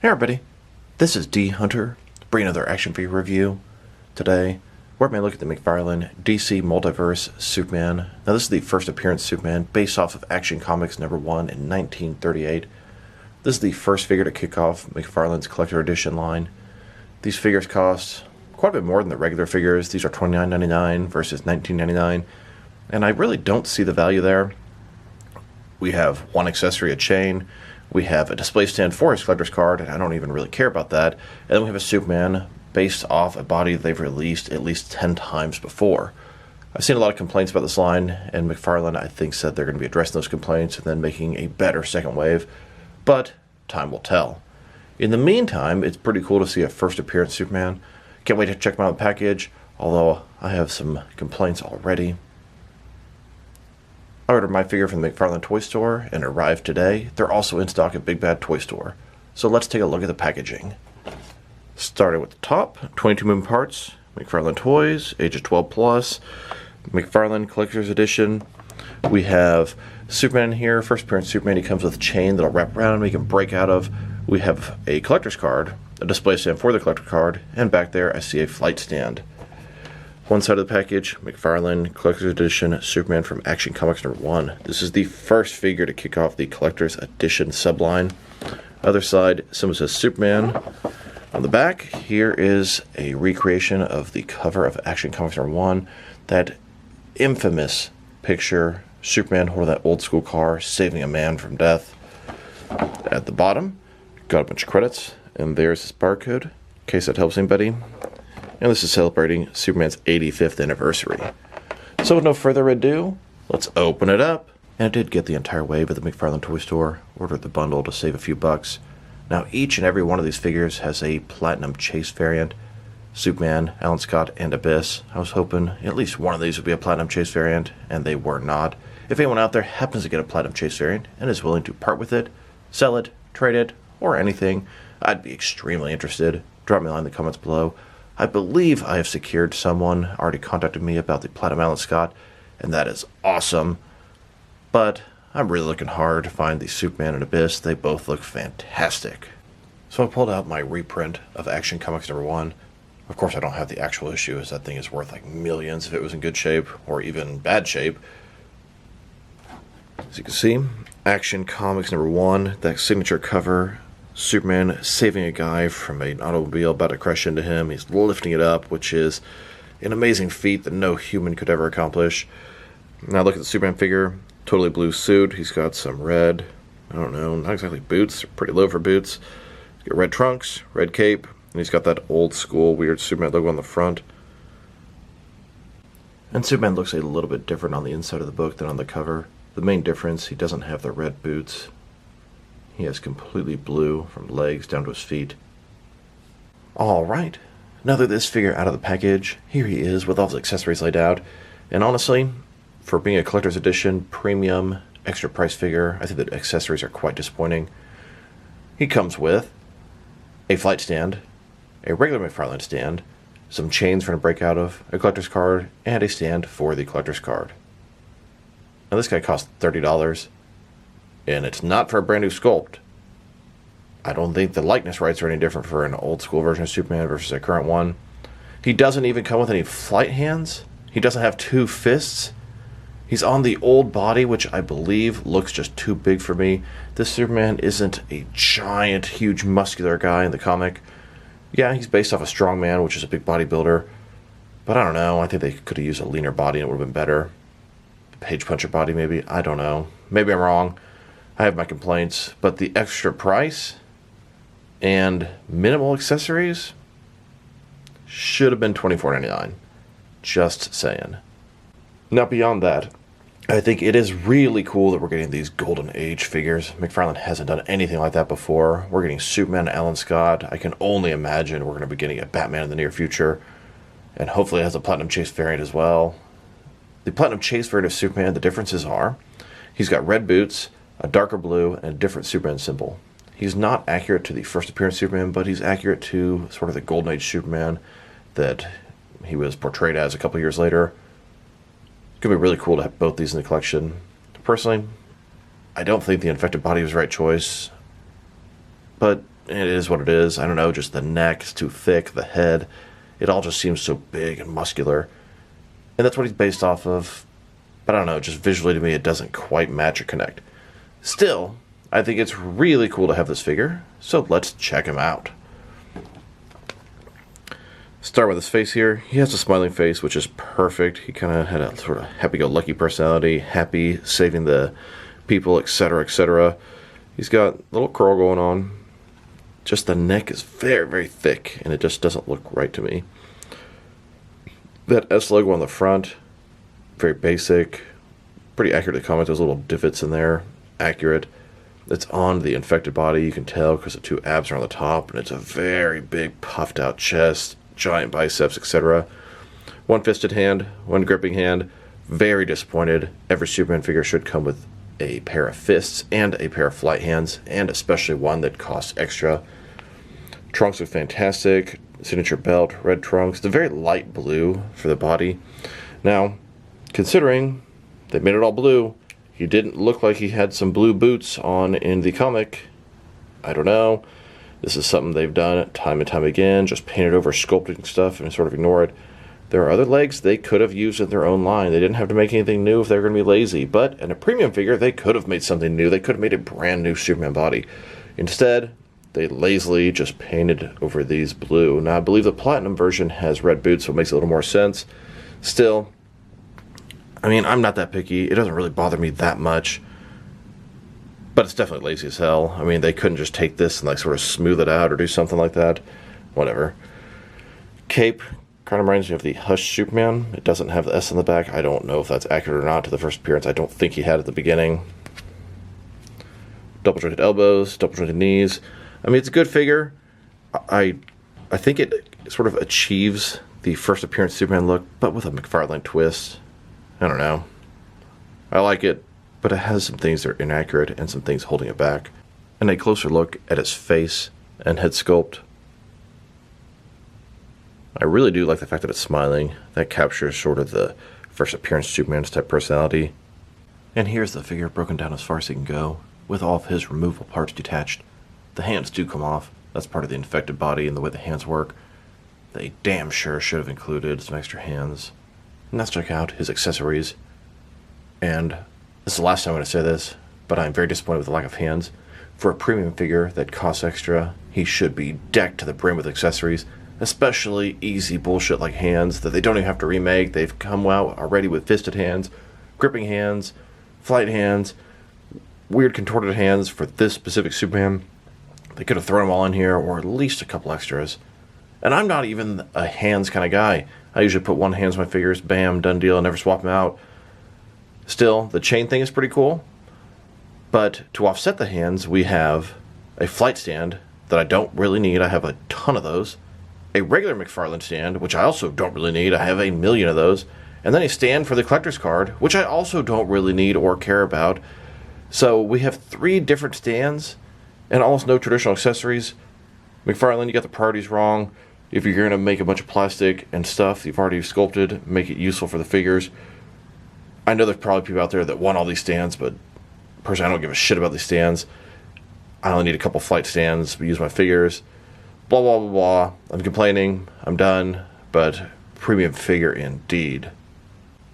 Hey everybody, this is D Hunter, bringing another action figure review. Today, we're going to look at the McFarlane DC Multiverse Superman. Now this is the first appearance Superman based off of Action Comics #1 in 1938. This is the first figure to kick off McFarlane's collector edition line. These figures cost quite a bit more than the regular figures. These are $29.99 versus $19.99, and I really don't see the value there. We have one accessory, a chain. We have a display stand for his collector's card, and I don't even really care about that. And then we have a Superman based off a body they've released at least 10 times before. I've seen a lot of complaints about this line, and McFarlane, I think, said they're going to be addressing those complaints and then making a better second wave. But time will tell. In the meantime, it's pretty cool to see a first appearance Superman. Can't wait to check him out in the package, although I have some complaints already. I ordered my figure from the McFarlane Toy Store and it arrived today. They're also in stock at Big Bad Toy Store. So let's take a look at the packaging. Starting with the top, 22 moving parts, McFarlane Toys, ages 12 plus, McFarlane Collector's Edition. We have Superman here, first appearance Superman. He comes with a chain that'll wrap around him, he can break out of. We have a collector's card, a display stand for the collector card, and back there I see a flight stand. One side of the package, McFarlane Collector's Edition Superman from Action Comics #1. This is the first figure to kick off the Collector's Edition subline. Other side, someone says Superman. On the back, here is a recreation of the cover of Action Comics #1. That infamous picture, Superman holding that old school car, saving a man from death. At the bottom, got a bunch of credits, and there's his barcode, in case that helps anybody. And this is celebrating Superman's 85th anniversary. So with no further ado, let's open it up. And I did get the entire wave at the McFarlane Toy Store. Ordered the bundle to save a few bucks. Now each and every one of these figures has a Platinum Chase variant. Superman, Alan Scott, and Abyss. I was hoping at least one of these would be a Platinum Chase variant, and they were not. If anyone out there happens to get a Platinum Chase variant and is willing to part with it, sell it, trade it, or anything, I'd be extremely interested. Drop me a line in the comments below. I believe I have secured someone already contacted me about the Platinum Alan Scott, and that is awesome. But I'm really looking hard to find the Superman and Abyss. They both look fantastic. So I pulled out my reprint of Action Comics #1. Of course, I don't have the actual issue, as that thing is worth like millions if it was in good shape, or even bad shape. As you can see, Action Comics #1, that signature cover. Superman saving a guy from an automobile about to crash into him. He's lifting it up, which is an amazing feat that no human could ever accomplish. Now look at the Superman figure. Totally blue suit. He's got some red, I don't know, not exactly boots. They're pretty low for boots. He's got red trunks, red cape, and he's got that old school weird Superman logo on the front. And Superman looks a little bit different on the inside of the book than on the cover. The main difference, he doesn't have the red boots. He has completely blue from legs down to his feet. Alright, now that this figure out of the package, here he is with all his accessories laid out. And honestly, for being a collector's edition, premium, extra price figure, I think the accessories are quite disappointing. He comes with a flight stand, a regular McFarlane stand, some chains for him to break out of, a collector's card, and a stand for the collector's card. Now this guy costs $30. And it's not for a brand new sculpt. I don't think the likeness rights are any different for an old school version of Superman versus a current one. He doesn't even come with any flight hands. He doesn't have two fists. He's on the old body, which I believe looks just too big for me. This Superman isn't a giant, huge, muscular guy in the comic. Yeah, he's based off a strongman, which is a big bodybuilder. But I don't know. I think they could have used a leaner body and it would have been better. A page puncher body, maybe. I don't know. Maybe I'm wrong. I have my complaints, but the extra price and minimal accessories should have been $24.99. Just saying. Now beyond that, I think it is really cool that we're getting these Golden Age figures. McFarlane hasn't done anything like that before. We're getting Superman and Alan Scott. I can only imagine we're going to be getting a Batman in the near future. And hopefully it has a Platinum Chase variant as well. The Platinum Chase variant of Superman, the differences are, he's got red boots, a darker blue, and a different Superman symbol. He's not accurate to the first appearance Superman, but he's accurate to sort of the Golden Age Superman that he was portrayed as a couple years later. It's going to be really cool to have both these in the collection. Personally, I don't think the infected body was the right choice, but it is what it is. I don't know, just the neck is too thick, the head. It all just seems so big and muscular. And that's what he's based off of. But I don't know, just visually to me, it doesn't quite match or connect. Still, I think it's really cool to have this figure, so let's check him out. Start with his face here. He has a smiling face, which is perfect. He kind of had a sort of happy-go-lucky personality, happy, saving the people, etc., etc. He's got a little curl going on. Just the neck is very, very thick, and it just doesn't look right to me. That S logo on the front, very basic, pretty accurate to comment. There's little divots in there, accurate. It's on the infected body, you can tell, because the two abs are on the top, and it's a very big puffed out chest, giant biceps, etc. One fisted hand, one gripping hand. Very disappointed. Every Superman figure should come with a pair of fists and a pair of flight hands, and especially one that costs extra. Trunks look fantastic. Signature belt, red trunks. The very light blue for the body. Now, considering they made it all blue, he didn't look like he had some blue boots on in the comic. I don't know. This is something they've done time and time again, just painted over sculpting stuff and sort of ignore it. There are other legs they could have used in their own line. They didn't have to make anything new if they were going to be lazy. But in a premium figure, they could have made something new. They could have made a brand new Superman body. Instead, they lazily just painted over these blue. Now, I believe the Platinum version has red boots, so it makes a little more sense. Still, I mean, I'm not that picky. It doesn't really bother me that much. But it's definitely lazy as hell. I mean, they couldn't just take this and like sort of smooth it out or do something like that. Whatever. Cape kind of reminds me of the Hush Superman. It doesn't have the S on the back. I don't know if that's accurate or not to the first appearance. I don't think he had at the beginning. Double jointed elbows, double jointed knees. I mean, it's a good figure. I think it sort of achieves the first appearance Superman look, but with a McFarlane twist. I don't know. I like it, but it has some things that are inaccurate and some things holding it back. And a closer look at his face and head sculpt. I really do like the fact that it's smiling. That captures sort of the first appearance Superman's type personality. And here's the figure broken down as far as he can go, with all of his removable parts detached. The hands do come off. That's part of the infected body and the way the hands work. They damn sure should have included some extra hands. And let's check out his accessories. And this is the last time I'm going to say this, but I'm very disappointed with the lack of hands. For a premium figure that costs extra, he should be decked to the brim with accessories, especially easy bullshit like hands that they don't even have to remake. They've come out already with fisted hands, gripping hands, flight hands, weird contorted hands for this specific Superman. They could have thrown them all in here, or at least a couple extras. And I'm not even a hands kind of guy. I usually put one hands on my figures, bam, done deal, never swap them out. Still, the chain thing is pretty cool. But to offset the hands, we have a flight stand that I don't really need. I have a ton of those. A regular McFarlane stand, which I also don't really need. I have a million of those. And then a stand for the collector's card, which I also don't really need or care about. So we have 3 different stands and almost no traditional accessories. McFarlane, you got the priorities wrong. If you're going to make a bunch of plastic and stuff you've already sculpted, make it useful for the figures. I know there's probably people out there that want all these stands, but personally I don't give a shit about these stands. I only need a couple flight stands to use my figures. Blah, blah, blah, blah. I'm complaining. I'm done. But premium figure indeed.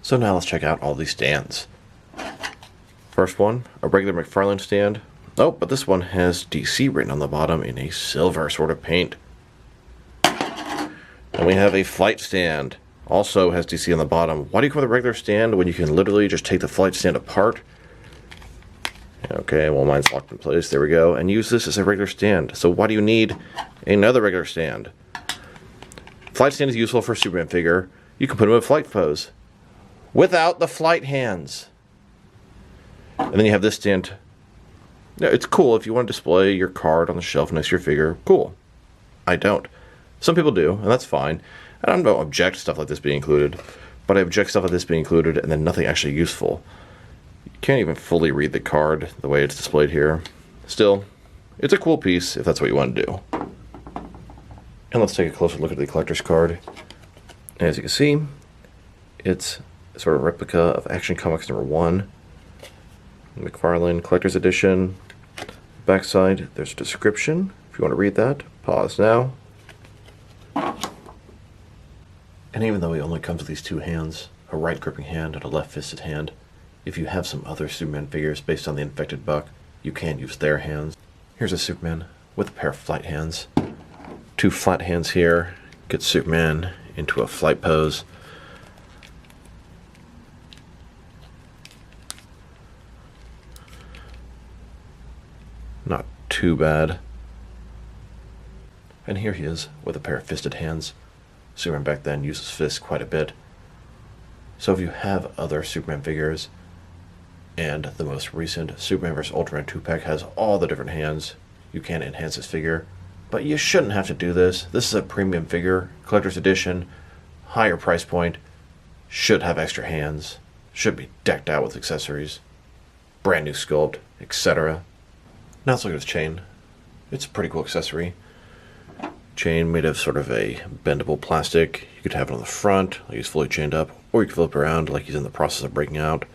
So now let's check out all these stands. First one, a regular McFarlane stand. Oh, but this one has DC written on the bottom in a silver sort of paint. And we have a flight stand. Also has DC on the bottom. Why do you come with a regular stand when you can literally just take the flight stand apart? Okay, well mine's locked in place. There we go. And use this as a regular stand. So why do you need another regular stand? Flight stand is useful for a Superman figure. You can put him in flight pose without the flight hands. And then you have this stand. Now, it's cool if you want to display your card on the shelf next to your figure. Cool. I don't. Some people do, and that's fine. And I don't object to stuff like this being included, but I object to stuff like this being included and then nothing actually useful. You can't even fully read the card the way it's displayed here. Still, it's a cool piece if that's what you want to do. And let's take a closer look at the collector's card. As you can see, it's sort of a replica of Action Comics #1. McFarlane Collector's Edition. Backside, there's a description If you want to read that, pause now. And even though he only comes with these two hands, a right gripping hand and a left fisted hand, if you have some other Superman figures based on the infected buck, you can use their hands. Here's a Superman with a pair of flight hands. Two flat hands here, get Superman into a flight pose. Not too bad. And here he is with a pair of fisted hands. Superman back then used his fists quite a bit. So if you have other Superman figures, and the most recent Superman vs. Ultraman 2-pack has all the different hands, you can enhance this figure. But you shouldn't have to do this. This is a premium figure, collector's edition, higher price point, should have extra hands, should be decked out with accessories, brand new sculpt, etc. Now let's look at his chain. It's a pretty cool accessory. Chain made of sort of a bendable plastic. You could have it on the front, like he's fully chained up, or you could flip around like he's in the process of breaking out.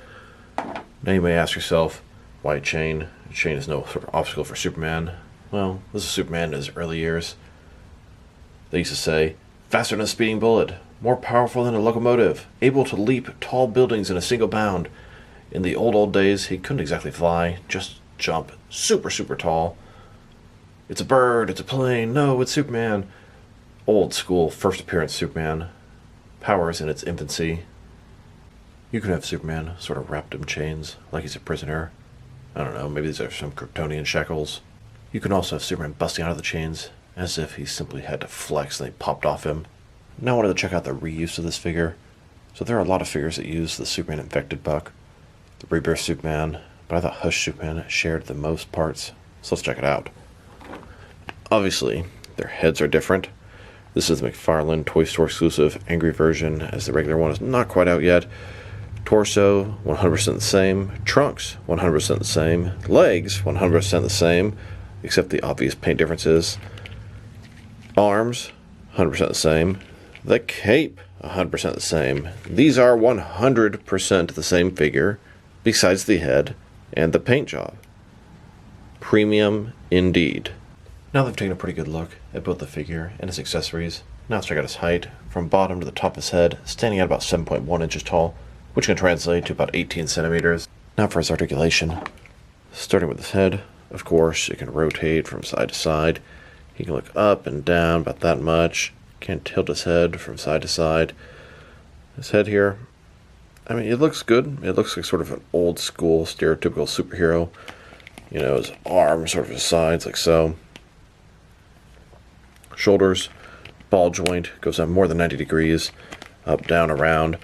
Now you may ask yourself, why a chain? A chain is no sort of obstacle for Superman. Well, this is Superman in his early years. They used to say, faster than a speeding bullet, more powerful than a locomotive, able to leap tall buildings in a single bound. In the old days, he couldn't exactly fly, just jump super tall. It's a bird, it's a plane, no, it's Superman. Old school first appearance Superman. Powers in its infancy. You can have Superman sort of wrapped in chains, like he's a prisoner. I don't know, maybe these are some Kryptonian shackles. You can also have Superman busting out of the chains, as if he simply had to flex and they popped off him. Now I wanted to check out the reuse of this figure. So there are a lot of figures that use the Superman infected buck, the Rebirth Superman, but I thought Hush Superman shared the most parts, so let's check it out. Obviously, their heads are different. This is the McFarlane Toy Store exclusive Angry version, as the regular one is not quite out yet. Torso, 100% the same. Trunks, 100% the same. Legs, 100% the same, except the obvious paint differences. Arms, 100% the same. The cape, 100% the same. These are 100% the same figure, besides the head and the paint job. Premium indeed. Now they've taken a pretty good look at both the figure and his accessories. Now let's check out his height, from bottom to the top of his head, standing at about 7.1 inches tall, which can translate to about 18 centimeters. Now for his articulation. Starting with his head, of course, it can rotate from side to side. He can look up and down about that much. Can tilt his head from side to side. His head here, I mean, it looks good. It looks like sort of an old school, stereotypical superhero. You know, his arms sort of his sides, like so. Shoulders, ball joint, goes down more than 90 degrees, up, down, around.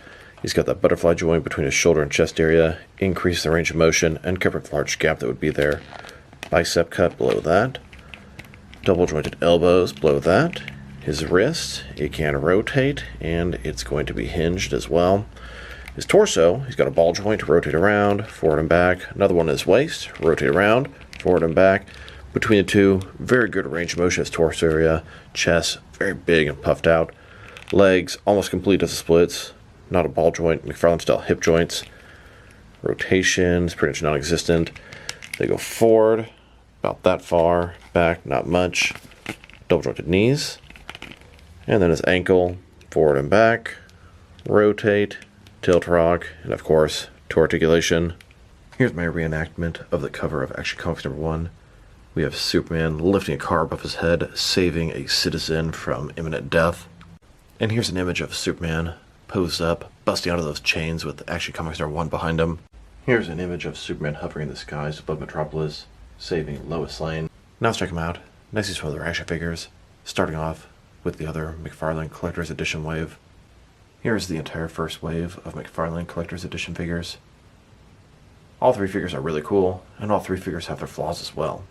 He's got that butterfly joint between his shoulder and chest area, increase the range of motion, and cover the large gap that would be there. Bicep cut below that. Double jointed elbows below that. His wrist, it can rotate, and it's going to be hinged as well. His torso, he's got a ball joint to rotate around, forward and back. Another one in his waist, rotate around, forward and back. Between the two, very good range of motion. His torso area, chest, very big and puffed out. Legs, almost complete as the splits. Not a ball joint, McFarlane style hip joints. Rotations, pretty much non-existent. They go forward, about that far. Back, not much. Double jointed knees. And then his ankle, forward and back. Rotate, tilt rock, and of course, to articulation. Here's my reenactment of the cover of Action Comics #1. We have Superman lifting a car above his head, saving a citizen from imminent death. And here's an image of Superman posed up, busting out of those chains with Action Comics #1 behind him. Here's an image of Superman hovering in the skies above Metropolis, saving Lois Lane. Now let's check them out. Next is some other action figures, starting off with the other McFarlane Collector's Edition wave. Here is the entire first wave of McFarlane Collector's Edition figures. All three figures are really cool, and all three figures have their flaws as well.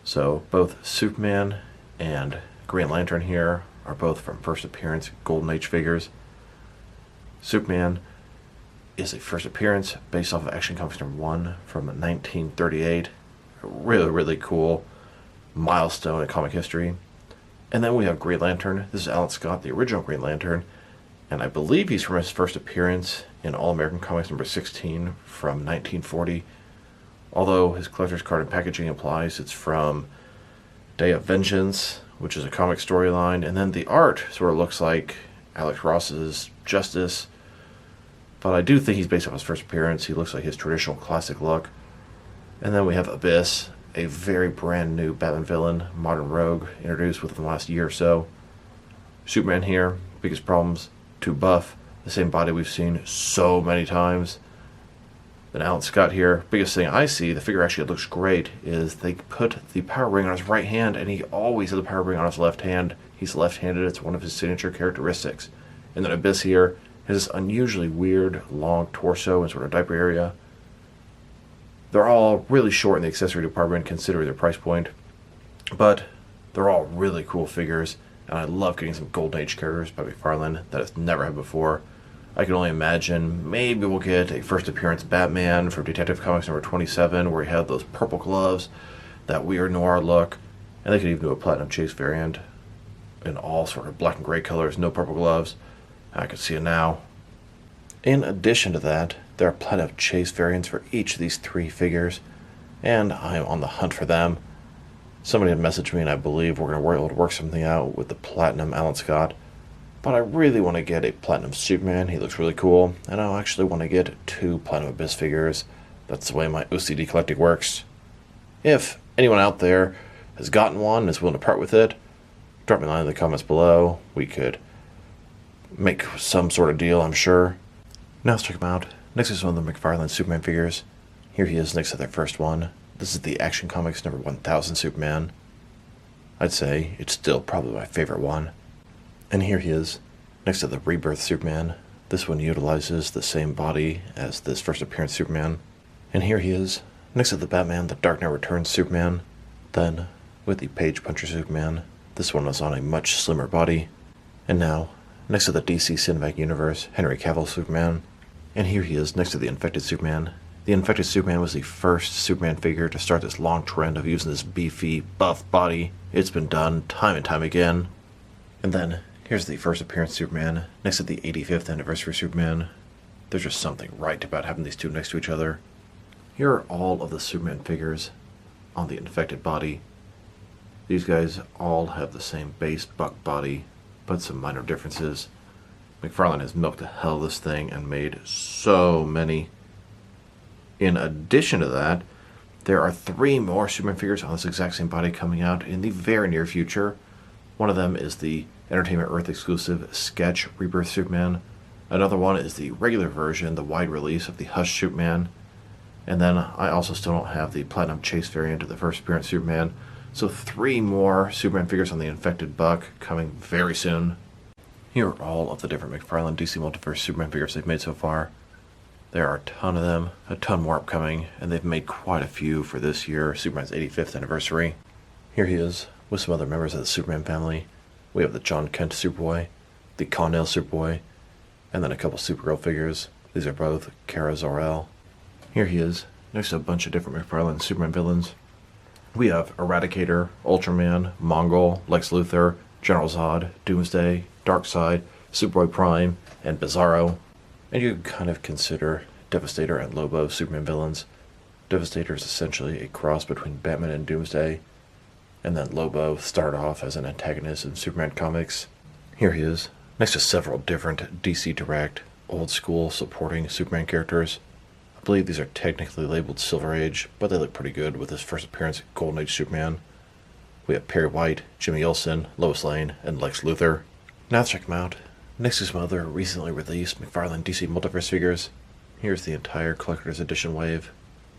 So both Superman and Green Lantern here are both from first appearance Golden Age figures. Superman is a first appearance based off of Action Comics #1 from 1938. Really cool milestone in comic history. And then we have Green Lantern. This is Alan Scott, the original Green Lantern, and I believe he's from his first appearance in All-American Comics #16 from 1940. Although his collector's card and packaging implies it's from Day of Vengeance, which is a comic storyline, and then the art sort of looks like Alex Ross's Justice, but I do think he's based on his first appearance. He looks like his traditional classic look. And then we have Abyss, a very brand new Batman villain, modern rogue, introduced within the last year or so. Superman here, biggest problems, too buff, the same body we've seen so many times. Then Alan Scott here, biggest thing I see, the figure actually looks great, is they put the power ring on his right hand, and he always has the power ring on his left hand. He's left-handed, it's one of his signature characteristics. And then Abyss here has this unusually weird, long torso and sort of diaper area. They're all really short in the accessory department considering their price point, but they're all really cool figures, and I love getting some Golden Age characters by McFarlane that I've never had before. I can only imagine maybe we'll get a first appearance Batman from Detective Comics number 27, where he had those purple gloves, that weird noir look, and they could even do a Platinum Chase variant in all sort of black and gray colors, no purple gloves. I can see it now. In addition to that, there are Platinum Chase variants for each of these three figures, and I am on the hunt for them. Somebody had messaged me, and I believe we're going to be able to work something out with the Platinum Alan Scott. But I really want to get a Platinum Superman. He looks really cool. And I actually want to get 2 Platinum Abyss figures. That's the way my OCD collecting works. If anyone out there has gotten one and is willing to part with it, drop me a line in the comments below. We could make some sort of deal, I'm sure. Now let's check them out. Next is one of the McFarlane Superman figures. Here he is next to their first one. This is the Action Comics number 1000 Superman. I'd say it's still probably my favorite one. And here he is, next to the Rebirth Superman. This one utilizes the same body as this first appearance Superman. And here he is, next to the Batman, the Dark Knight Returns Superman. Then, with the Page Puncher Superman, this one was on a much slimmer body. And now, next to the DC Cinematic Universe, Henry Cavill Superman. And here he is, next to the Infected Superman. The Infected Superman was the first Superman figure to start this long trend of using this beefy, buff body. It's been done time and time again. And then, here's the first appearance Superman, next to the 85th anniversary Superman. There's just something right about having these two next to each other. Here are all of the Superman figures on the infected body. These guys all have the same base buck body, but some minor differences. McFarlane has milked the hell of this thing and made so many. In addition to that, there are 3 more Superman figures on this exact same body coming out in the very near future. One of them is the Entertainment Earth exclusive Sketch Rebirth Superman. Another one is the regular version, the wide release of the Hush Superman. And then I also still don't have the Platinum Chase variant of the first appearance Superman. So 3 more Superman figures on the Infected Buck coming very soon. Here are all of the different McFarlane DC Multiverse Superman figures they've made so far. There are a ton of them, a ton more upcoming, and they've made quite a few for this year, Superman's 85th anniversary. Here he is, with some other members of the Superman family. We have the John Kent Superboy, the Connell Superboy, and then a couple Supergirl figures. These are both Kara Zor-El. Here he is, next to a bunch of different McFarlane Superman villains. We have Eradicator, Ultraman, Mongol, Lex Luthor, General Zod, Doomsday, Darkseid, Superboy Prime, and Bizarro. And you can kind of consider Devastator and Lobo Superman villains. Devastator is essentially a cross between Batman and Doomsday, and then Lobo started off as an antagonist in Superman comics. Here he is, next to several different DC Direct, old-school supporting Superman characters. I believe these are technically labeled Silver Age, but they look pretty good with his first appearance Golden Age Superman. We have Perry White, Jimmy Olsen, Lois Lane, and Lex Luthor. Now let's check them out. Next is some other recently released McFarlane DC Multiverse figures. Here's the entire Collector's Edition wave.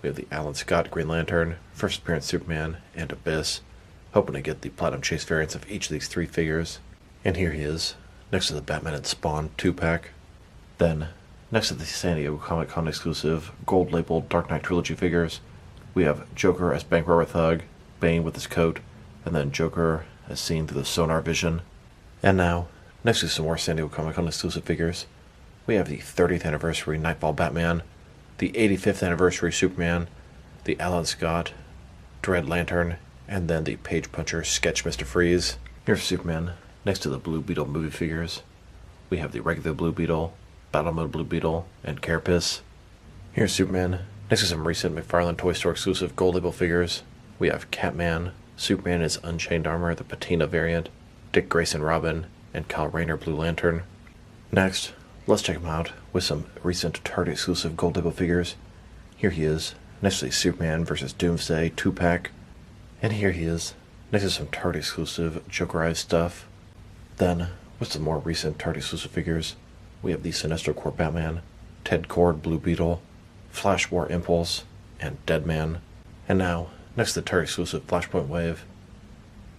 We have the Alan Scott Green Lantern, first appearance Superman, and Abyss. Hoping to get the Platinum Chase variants of each of these 3 figures. And here he is, next to the Batman and Spawn 2-pack. Then, next to the San Diego Comic-Con exclusive gold-labeled Dark Knight Trilogy figures, we have Joker as bank robber thug, Bane with his coat, and then Joker as seen through the sonar vision. And now, next to some more San Diego Comic-Con exclusive figures, we have the 30th anniversary Nightfall Batman, the 85th anniversary Superman, the Alan Scott Dread Lantern, and then the Page Puncher Sketch Mr. Freeze. Here's Superman, next to the Blue Beetle movie figures. We have the regular Blue Beetle, Battle Mode Blue Beetle, and Carapace. Here's Superman, next to some recent McFarlane Toy Store exclusive gold label figures. We have Catman, Superman is Unchained Armor, the Patina variant, Dick Grayson Robin, and Kyle Rayner Blue Lantern. Next, let's check him out with some recent Target exclusive Gold Label figures. Here he is, next to the Superman vs. Doomsday 2-pack. And here he is, next to some Target exclusive Jokerized stuff. Then, with some more recent Target exclusive figures, we have the Sinestro Corps Batman, Ted Kord Blue Beetle, Flash War Impulse, and Deadman. And now, next to the Target exclusive Flashpoint Wave,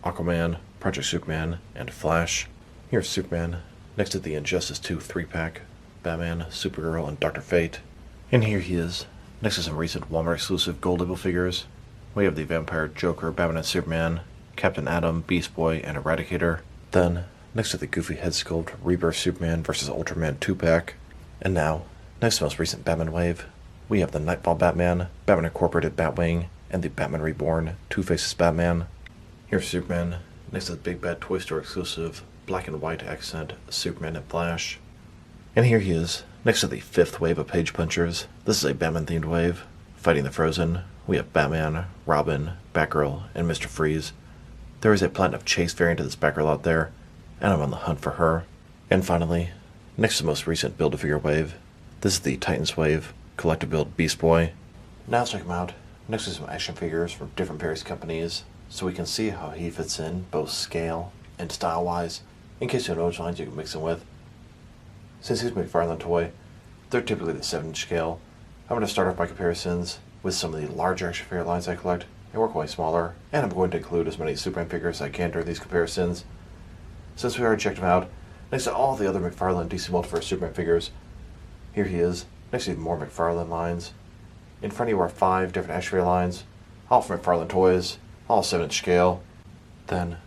Aquaman, Project Superman, and Flash. Here's Superman, next to the Injustice 2 3-pack, Batman, Supergirl, and Dr. Fate. And here he is, next to some recent Walmart exclusive Gold Label figures. We have the Vampire, Joker, Batman and Superman, Captain Atom, Beast Boy, and Eradicator. Then, next to the goofy head sculpt Rebirth Superman vs. Ultraman 2-pack. And now, next to the most recent Batman wave, we have the Nightfall Batman, Batman Incorporated Batwing, and the Batman Reborn Two-Faces Batman. Here's Superman, next to the Big Bad Toy Store exclusive black and white accent Superman and Flash. And here he is, next to the 5th wave of Page Punchers. This is a Batman-themed wave. Fighting the Frozen, we have Batman, Robin, Batgirl, and Mr. Freeze. There is a Platinum Chase variant of this Batgirl out there, and I'm on the hunt for her. And finally, next to the most recent Build-A-Figure wave, this is the Titans wave, Collective Build Beast Boy. Now let's check him out, next to some action figures from different various companies, so we can see how he fits in, both scale and style-wise, in case you know which lines you can mix him with. Since he's a McFarlane toy, they're typically the 7-inch scale. I'm going to start off my comparisons with some of the larger action figure lines I collect, and work way smaller, and I'm going to include as many Superman figures as I can during these comparisons. Since we already checked him out, next to all the other McFarlane DC Multiverse Superman figures, here he is, next to more McFarlane lines. In front of you are 5 different action figure lines, all from McFarlane toys, all 7-inch scale. Then,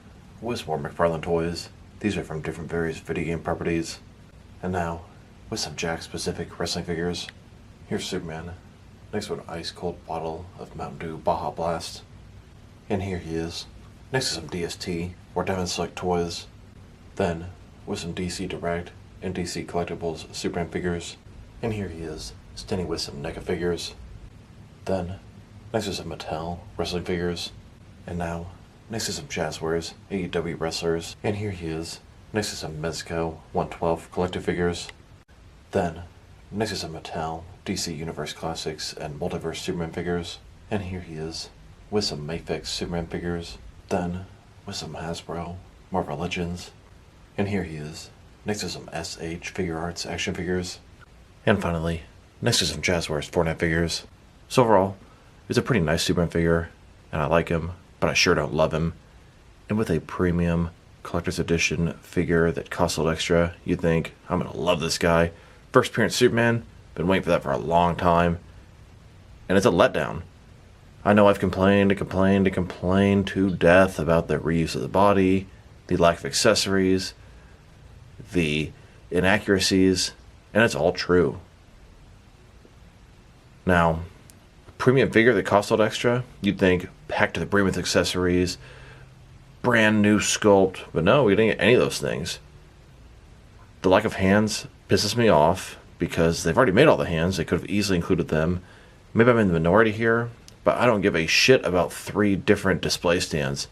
with some more McFarlane toys, these are from different various video game properties. And now, with some Jack-specific wrestling figures, here's Superman, next to an ice-cold bottle of Mountain Dew Baja Blast. And here he is, next to some DST or Diamond Select toys. Then, with some DC Direct and DC Collectibles Superman figures. And here he is, standing with some NECA figures. Then, next to some Mattel wrestling figures. And now, next to some Jazzwares AEW wrestlers. And here he is, next to some Mezco 112 collective figures. Then, next to some Mattel DC Universe Classics and Multiverse Superman figures. And here he is, with some Mafex Superman figures. Then, with some Hasbro Marvel Legends. And here he is, next to some SH Figure Arts action figures. And finally, next to some Jazzwares Fortnite figures. So overall, it's a pretty nice Superman figure, and I like him, but I sure don't love him. And with a premium collector's edition figure that costs a little extra, you'd think, I'm gonna love this guy. First appearance Superman, been waiting for that for a long time. And it's a letdown. I know I've complained to death about the reuse of the body, the lack of accessories, the inaccuracies, and it's all true. Now, premium figure that costs a little extra, you'd think packed to the brim with accessories, brand new sculpt, but no, we didn't get any of those things. The lack of hands pisses me off because they've already made all the hands. They could have easily included them. Maybe I'm in the minority here, but I don't give a shit about 3 different display stands.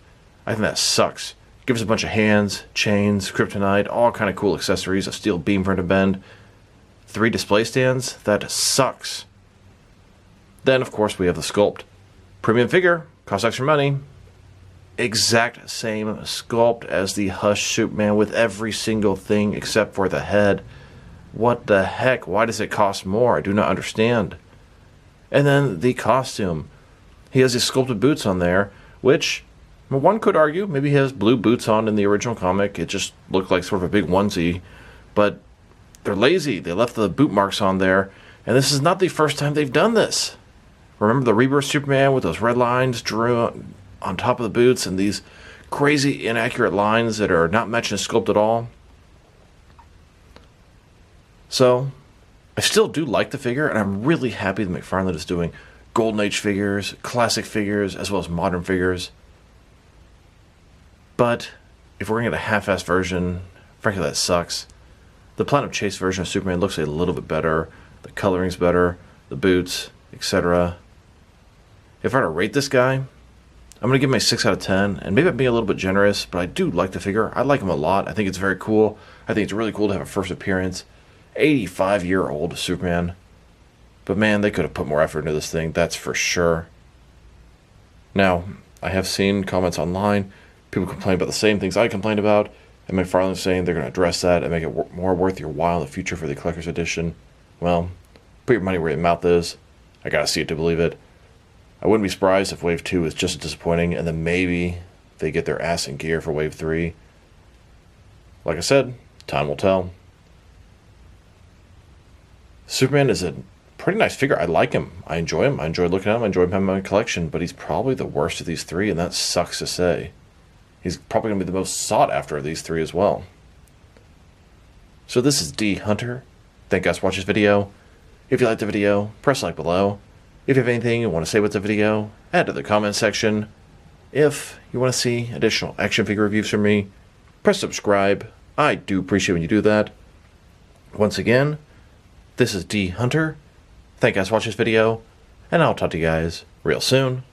I think that sucks. Give us a bunch of hands, chains, kryptonite, all kind of cool accessories, a steel beam for him to bend. 3 display stands? That sucks. Then, of course, we have the sculpt. Premium figure, costs extra money. Exact same sculpt as the Hush Superman with every single thing except for the head. What the heck? Why does it cost more? I do not understand. And then the costume. He has his sculpted boots on there, which one could argue maybe he has blue boots on in the original comic. It just looked like sort of a big onesie. But they're lazy. They left the boot marks on there. And this is not the first time they've done this. Remember the Rebirth Superman with those red lines drew on top of the boots and these crazy inaccurate lines that are not matching the sculpt at all? So, I still do like the figure, and I'm really happy that McFarlane is doing Golden Age figures, classic figures, as well as modern figures. But, if we're going to get a half-assed version, frankly that sucks. The Platinum Chase version of Superman looks a little bit better, the coloring's better, the boots, etc. If I were to rate this guy, I'm going to give him a 6 out of 10, and maybe I'm being a little bit generous, but I do like the figure. I like him a lot. I think it's very cool. I think it's really cool to have a first appearance. 85-year-old Superman. But man, they could have put more effort into this thing, that's for sure. Now, I have seen comments online, people complain about the same things I complained about, and McFarlane's saying they're going to address that and make it more worth your while in the future for the collector's edition. Well, put your money where your mouth is. I gotta see it to believe it. I wouldn't be surprised if Wave 2 is just as disappointing, and then maybe they get their ass in gear for Wave 3. Like I said, time will tell. Superman is a pretty nice figure. I like him. I enjoy him. I enjoy looking at him. I enjoy him having my collection, but he's probably the worst of these three, and that sucks to say. He's probably going to be the most sought after of these three as well. So this is D Hunter. Thank you guys for watching this video. If you liked the video, press like below. If you have anything you want to say about the video, add to the comment section. If you want to see additional action figure reviews from me, press subscribe. I do appreciate when you do that. Once again, this is D Hunter. Thank you guys for watching this video, and I'll talk to you guys real soon.